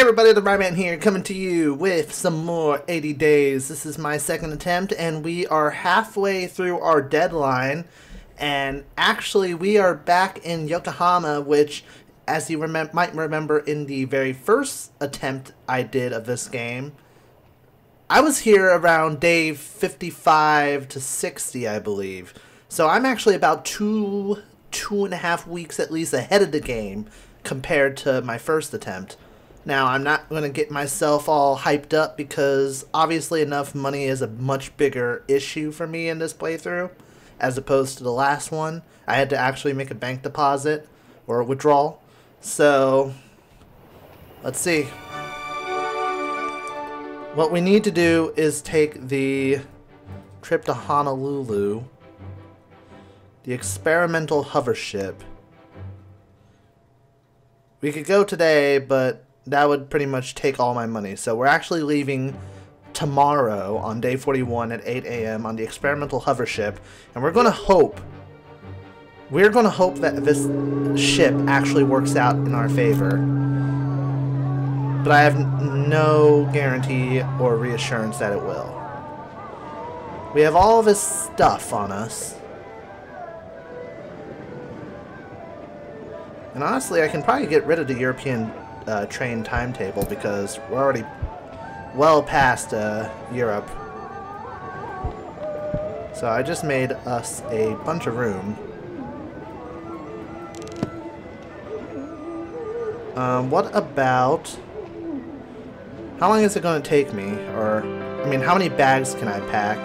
everybody, the Ryouseiken here, coming to you with some more 80 days. This is my second attempt, and we are halfway through our deadline. And actually, we are back in Yokohama, which, as you might remember in the very first attempt I did of this game, I was here around day 55 to 60, I believe. So I'm actually about two and a half weeks at least ahead of the game compared to my first attempt. Now, I'm not going to get myself all hyped up because obviously enough money is a much bigger issue for me in this playthrough as opposed to the last one. I had to actually make a bank deposit or a withdrawal. So, let's see. What we need to do is take the trip to Honolulu, the experimental hover ship. We could go today, but that would pretty much take all my money. So we're actually leaving tomorrow on day 41 at 8 a.m. on the experimental hover ship, and we're going to hope that this ship actually works out in our favor. But I have no guarantee or reassurance that it will. We have all of this stuff on us. And honestly, I can probably get rid of the European train timetable because we're already well past Europe. So I just made us a bunch of room. What about... How long is it going to take me? Or, I mean, how many bags can I pack?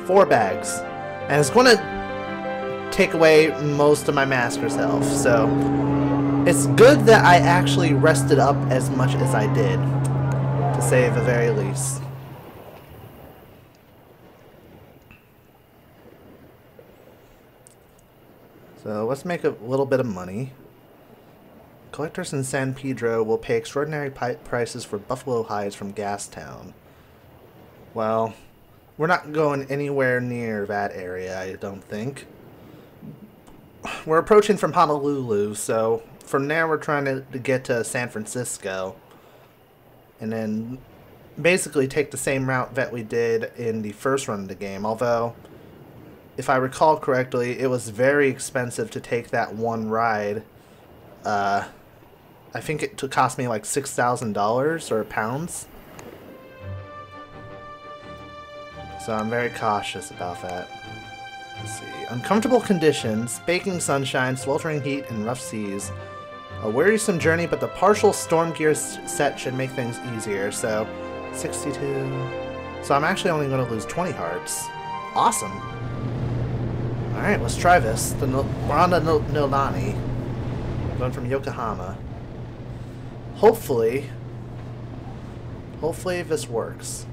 Four bags. And it's going to take away most of my master's health, so it's good that I actually rested up as much as I did, to say the very least. So let's make a little bit of money. Collectors in San Pedro will pay extraordinary prices for buffalo hides from Gastown. Well, we're not going anywhere near that area, I don't think. We're approaching from Honolulu, so from there we're trying to get to San Francisco. And then basically take the same route that we did in the first run of the game. Although, if I recall correctly, it was very expensive to take that one ride. I think it cost me like $6,000 or pounds. So I'm very cautious about that. Let's see. Uncomfortable conditions, baking sunshine, sweltering heat, and rough seas. A wearisome journey, but the partial storm gear set should make things easier. So, 62. So I'm actually only going to lose 20 hearts. Awesome. Alright, let's try this. We're on the Nolani. Going from Yokohama. Hopefully this works.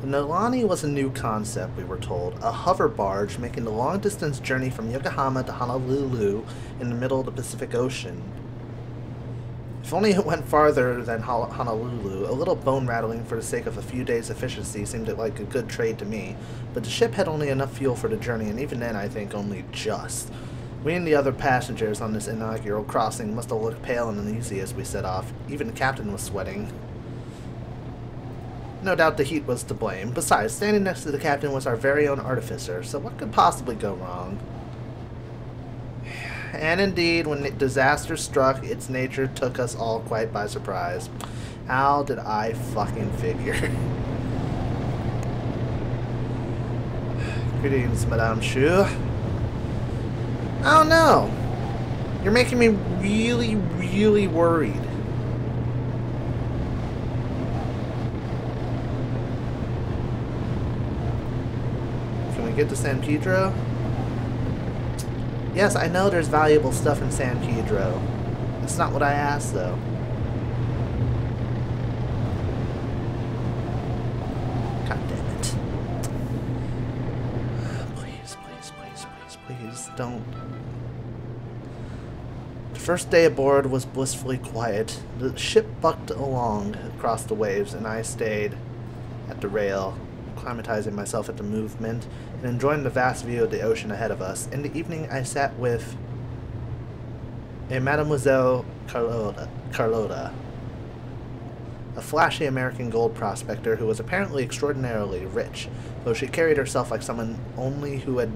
The Nolani was a new concept, we were told. A hover barge making the long-distance journey from Yokohama to Honolulu in the middle of the Pacific Ocean. If only it went farther than Honolulu, a little bone-rattling for the sake of a few days' efficiency seemed like a good trade to me. But the ship had only enough fuel for the journey, and even then I think only just. We and the other passengers on this inaugural crossing must have looked pale and uneasy as we set off. Even the captain was sweating. No doubt the heat was to blame. Besides, standing next to the captain was our very own artificer, so what could possibly go wrong? And indeed, when disaster struck, its nature took us all quite by surprise. How did I fucking figure? Greetings, Madame Shu. Oh no! You're making me really, really worried. Get to San Pedro? Yes, I know there's valuable stuff in San Pedro. That's not what I asked, though. God damn it. Please, please, please, please, please, don't. The first day aboard was blissfully quiet. The ship bucked along across the waves, and I stayed at the rail, acclimatizing myself at the movement and enjoying the vast view of the ocean ahead of us. In the evening, I sat with a Mademoiselle Carlotta, a flashy American gold prospector who was apparently extraordinarily rich, though she carried herself like someone who had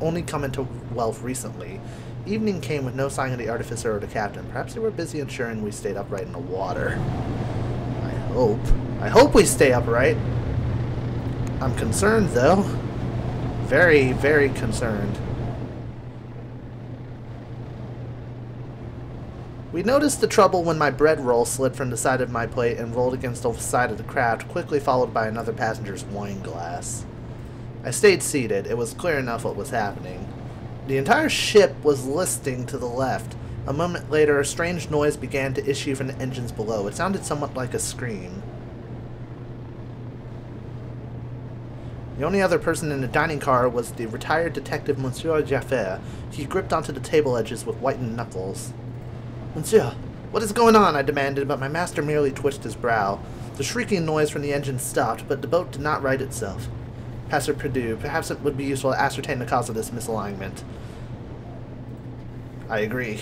only come into wealth recently. Evening came with no sign of the artificer or the captain. Perhaps they were busy ensuring we stayed upright in the water. I hope we stay upright. I'm concerned, though. Very, very concerned. We noticed the trouble when my bread roll slid from the side of my plate and rolled against the side of the craft, quickly followed by another passenger's wine glass. I stayed seated. It was clear enough what was happening. The entire ship was listing to the left. A moment later, a strange noise began to issue from the engines below. It sounded somewhat like a scream. The only other person in the dining car was the retired detective Monsieur Jaffe. He gripped onto the table edges with whitened knuckles. "Monsieur, what is going on?" I demanded, but my master merely twitched his brow. The shrieking noise from the engine stopped, but the boat did not right itself. Passer Perdue, perhaps it would be useful to ascertain the cause of this misalignment. I agree.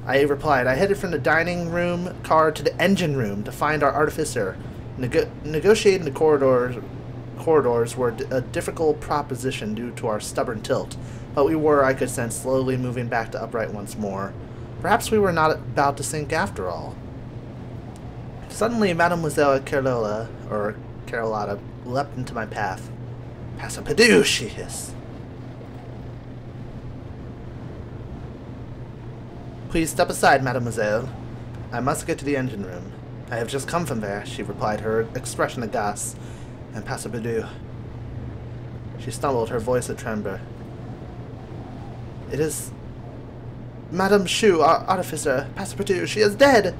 I replied. I headed from the dining room car to the engine room to find our artificer. Negotiating the corridors were a difficult proposition due to our stubborn tilt, but we were, I could sense, slowly moving back to upright once more. Perhaps we were not about to sink after all. Suddenly, Mademoiselle Carlotta leapt into my path. "Passer Perdue," she hissed. "Please step aside, mademoiselle. I must get to the engine room." "I have just come from there," she replied, her expression aghast. "And Passer Perdue." She stumbled, her voice a tremor. "It is Madame Shu, our artificer. Passer Perdue, she is dead!"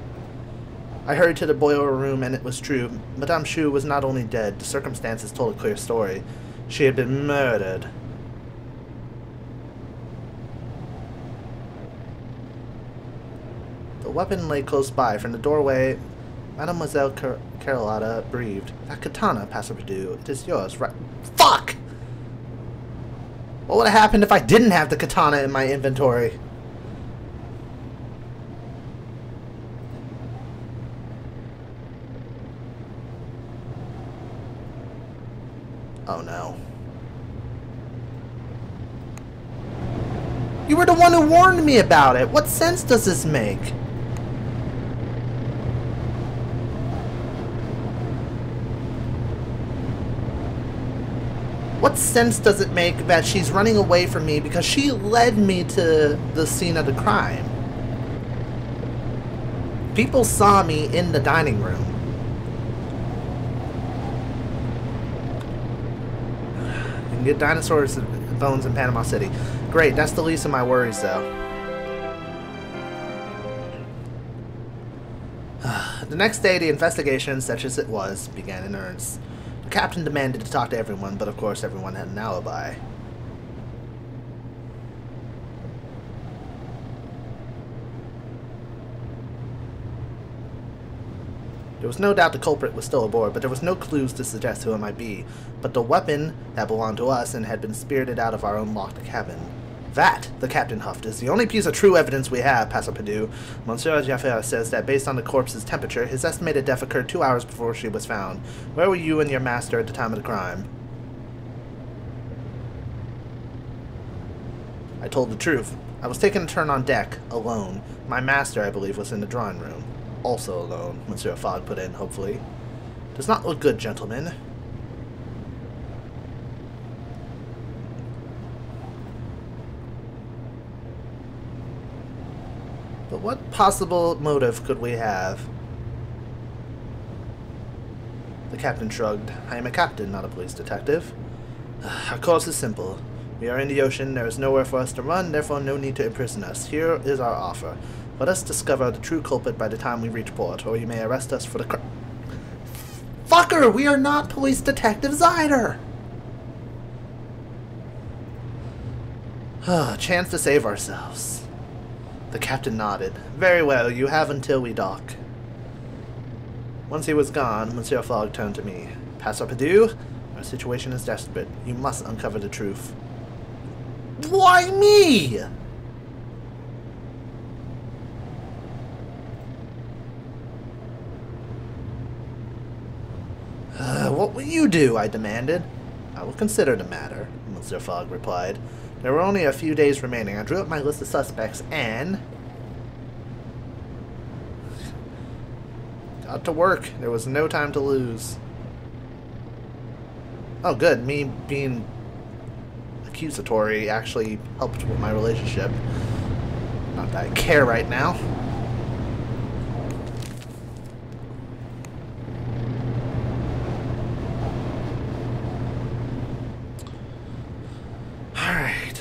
I hurried to the boiler room, and it was true. Madame Shu was not only dead, the circumstances told a clear story. She had been murdered. The weapon lay close by. From the doorway, Mademoiselle Carlotta breathed. "That katana, Passer Perdue, it is yours, right?" Fuck! What would have happened if I didn't have the katana in my inventory? Oh no. You were the one who warned me about it! What sense does this make? What sense does it make that she's running away from me because she led me to the scene of the crime? People saw me in the dining room. You can get dinosaurs' bones in Panama City. Great, that's the least of my worries, though. The next day, the investigation, such as it was, began in earnest. The captain demanded to talk to everyone, but of course everyone had an alibi. There was no doubt the culprit was still aboard, but there was no clues to suggest who it might be. But the weapon that belonged to us and had been spirited out of our own locked cabin. That, the captain huffed, is the only piece of true evidence we have, Passer Perdue. Monsieur Jaffe says that based on the corpse's temperature, his estimated death occurred 2 hours before she was found. Where were you and your master at the time of the crime? I told the truth. I was taking a turn on deck, alone. My master, I believe, was in the drawing room. Also alone, Monsieur Fogg put in, hopefully. Does not look good, gentlemen. But what possible motive could we have? The captain shrugged. I am a captain, not a police detective. Our course is simple. We are in the ocean, there is nowhere for us to run, therefore no need to imprison us. Here is our offer. Let us discover the true culprit by the time we reach port, or you may arrest us for the crime. Fucker! We are not police detectives either! Chance to save ourselves. The captain nodded. Very well, you have until we dock. Once he was gone, Monsieur Fogg turned to me. Passer Perdue, Our situation is desperate. You must uncover the truth. Why me? What will you do? I demanded. I will consider the matter, Mr. Fogg replied. There were only a few days remaining. I drew up my list of suspects and got to work. There was no time to lose. Oh, good. Me being accusatory actually helped with my relationship. Not that I care right now. Alright.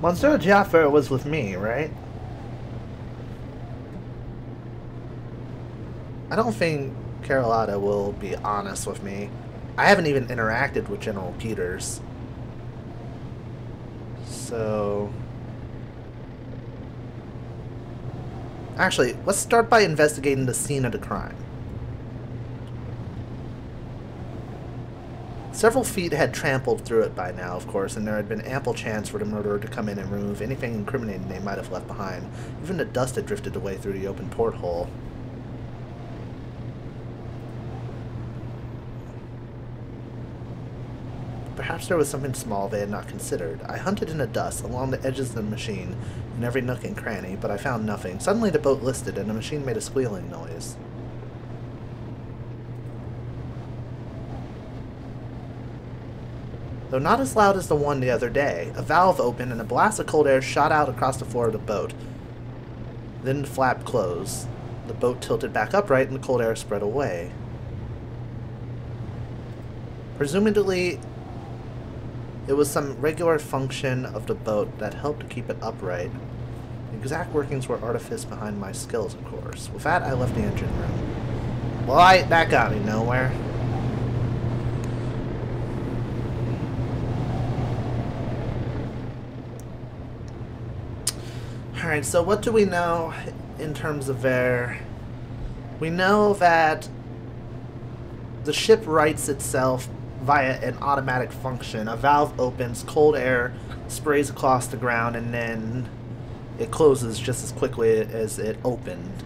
Monsieur Jaffer was with me, right? I don't think Carlotta will be honest with me. I haven't even interacted with General Peters. So... actually, let's start by investigating the scene of the crime. Several feet had trampled through it by now, of course, and there had been ample chance for the murderer to come in and remove anything incriminating they might have left behind. Even the dust had drifted away through the open porthole. Perhaps there was something small they had not considered. I hunted in the dust, along the edges of the machine, in every nook and cranny, but I found nothing. Suddenly the boat listed, and the machine made a squealing noise. Though not as loud as the one the other day, a valve opened and a blast of cold air shot out across the floor of the boat. Then the flap closed. The boat tilted back upright and the cold air spread away. Presumably, it was some regular function of the boat that helped to keep it upright. The exact workings were artifice behind my skills, of course. With that, I left the engine room. Well, that got me nowhere. Alright, so what do we know in terms of air? We know that the ship rights itself via an automatic function. A valve opens, cold air sprays across the ground, and then it closes just as quickly as it opened.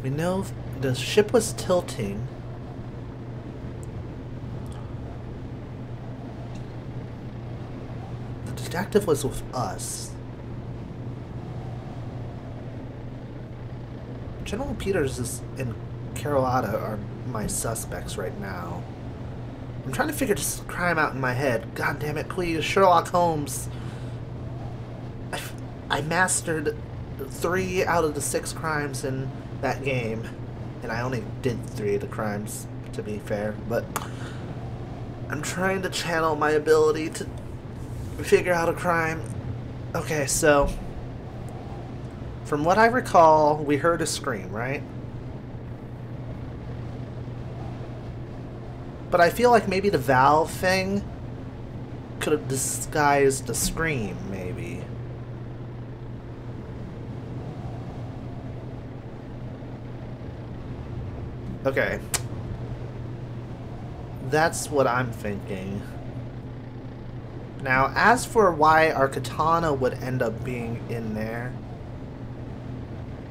We know the ship was tilting. The detective was with us. General Peters and Carlotta are my suspects right now. I'm trying to figure this crime out in my head. God damn it, please, Sherlock Holmes. I mastered 3 out of the 6 crimes in that game, and I only did 3 of the crimes, to be fair, but I'm trying to channel my ability to figure out a crime. Okay, so from what I recall, we heard a scream, right? But I feel like maybe the valve thing could have disguised the scream, maybe. Okay. That's what I'm thinking. Now, as for why our katana would end up being in there,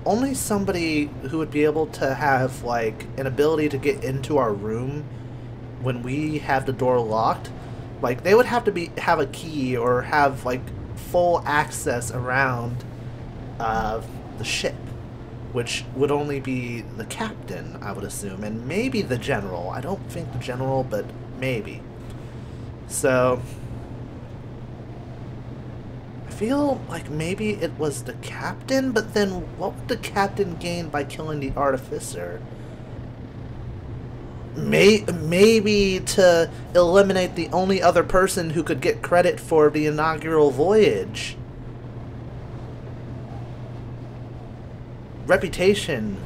only somebody who would be able to have, like, an ability to get into our room when we have the door locked, like, they would have to have a key or have, like, full access around the ship, which would only be the captain, I would assume, and maybe the general. I don't think the general, but maybe. So I feel like maybe it was the captain, but then what would the captain gain by killing the artificer? Maybe to eliminate the only other person who could get credit for the inaugural voyage. reputation.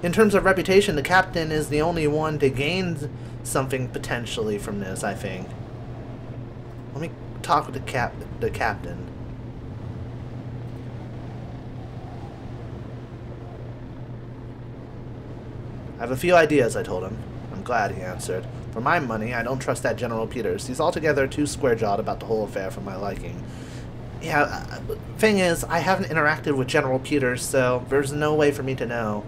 In terms of reputation, the captain is the only one to gain something potentially from this, I think. Let me talk with the captain. I have a few ideas, I told him. I'm glad, he answered. For my money, I don't trust that General Peters. He's altogether too square-jawed about the whole affair for my liking. Yeah, thing is, I haven't interacted with General Peters, so there's no way for me to know.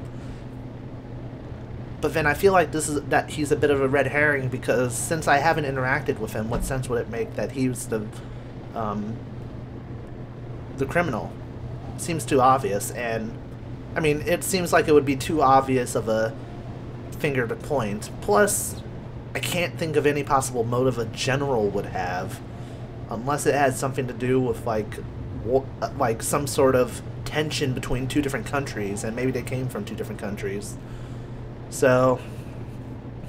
But then I feel like that he's a bit of a red herring, because since I haven't interacted with him, what sense would it make that he's the criminal? Seems too obvious, and I mean, it seems like it would be too obvious of a finger to point. Plus, I can't think of any possible motive a general would have, unless it had something to do with like some sort of tension between two different countries, and maybe they came from two different countries. So,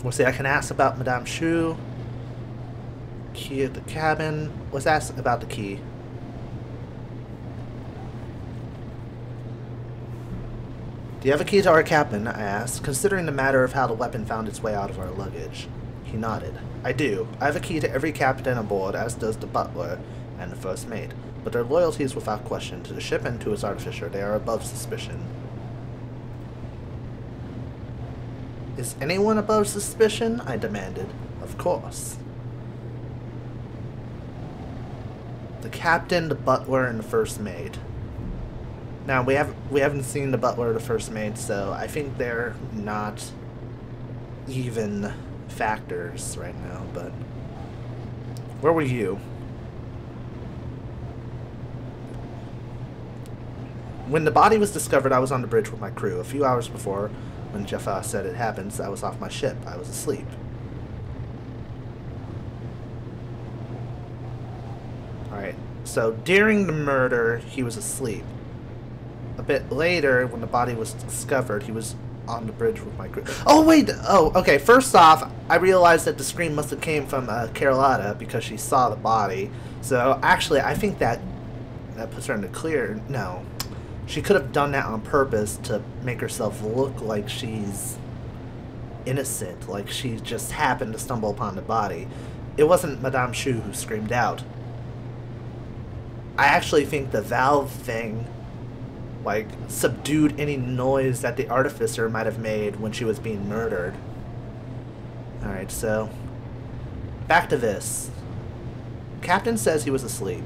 we'll see. I can ask about Madame Shu. Key at the cabin. Let's ask about the key. Do you have a key to our cabin? I asked, considering the matter of how the weapon found its way out of our luggage. He nodded. I do. I have a key to every captain aboard, as does the butler and the first mate. But their loyalty is without question to the ship and to its artificer. They are above suspicion. Is anyone above suspicion? I demanded. Of course. The captain, the butler, and the first mate. Now, we haven't seen the butler or the first mate, so I think they're not even factors right now, but... Where were you? When the body was discovered, I was on the bridge with my crew. A few hours before, when Jaffa said it happens, I was off my ship. I was asleep. Alright, so during the murder, he was asleep. A bit later, when the body was discovered, he was on the bridge with my crew. Oh, wait! Oh, okay. First off, I realized that the scream must have came from Carlotta because she saw the body. So, actually, I think that puts her in the clear. No. She could have done that on purpose to make herself look like she's innocent, like she just happened to stumble upon the body. It wasn't Madame Shu who screamed out. I actually think the valve thing like subdued any noise that the artificer might have made when she was being murdered. Alright, so back to this. Captain says he was asleep.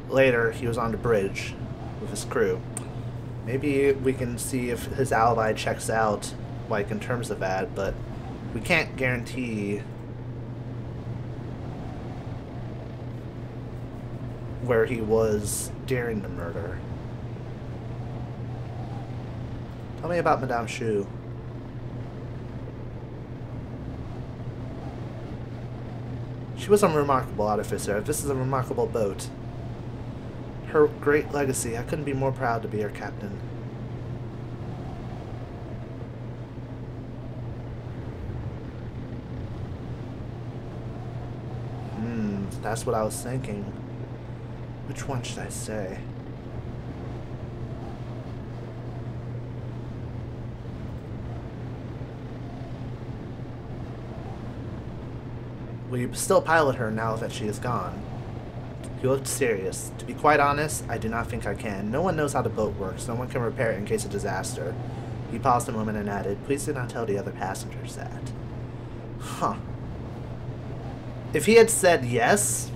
Later, he was on the bridge with his crew. Maybe we can see if his alibi checks out, like, in terms of that, but we can't guarantee where he was during the murder. Tell me about Madame Shu. She was a remarkable artificer. This is a remarkable boat. Her great legacy. I couldn't be more proud to be her captain. That's what I was thinking. Which one should I say? Will you still pilot her now that she is gone? He looked serious. To be quite honest, I do not think I can. No one knows how the boat works. No one can repair it in case of disaster. He paused a moment and added, please do not tell the other passengers that. Huh. If he had said yes,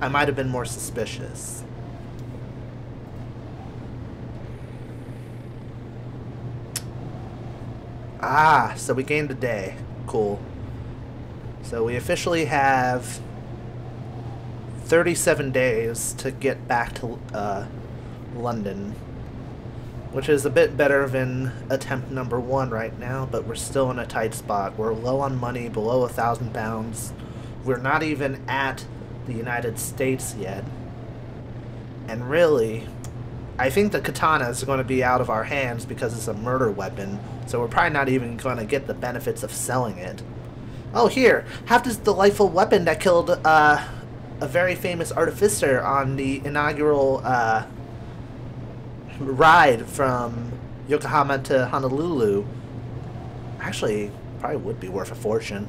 I might have been more suspicious. Ah, so we gained a day. Cool. So we officially have 37 days to get back to London, which is a bit better than attempt number 1 right now, but we're still in a tight spot. We're low on money, below £1,000. We're not even at the United States yet. And really, I think the katana is going to be out of our hands because it's a murder weapon, so we're probably not even going to get the benefits of selling it. Oh, here! Have this delightful weapon that killed, a very famous artificer on the inaugural ride from Yokohama to Honolulu. Actually, probably would be worth a fortune.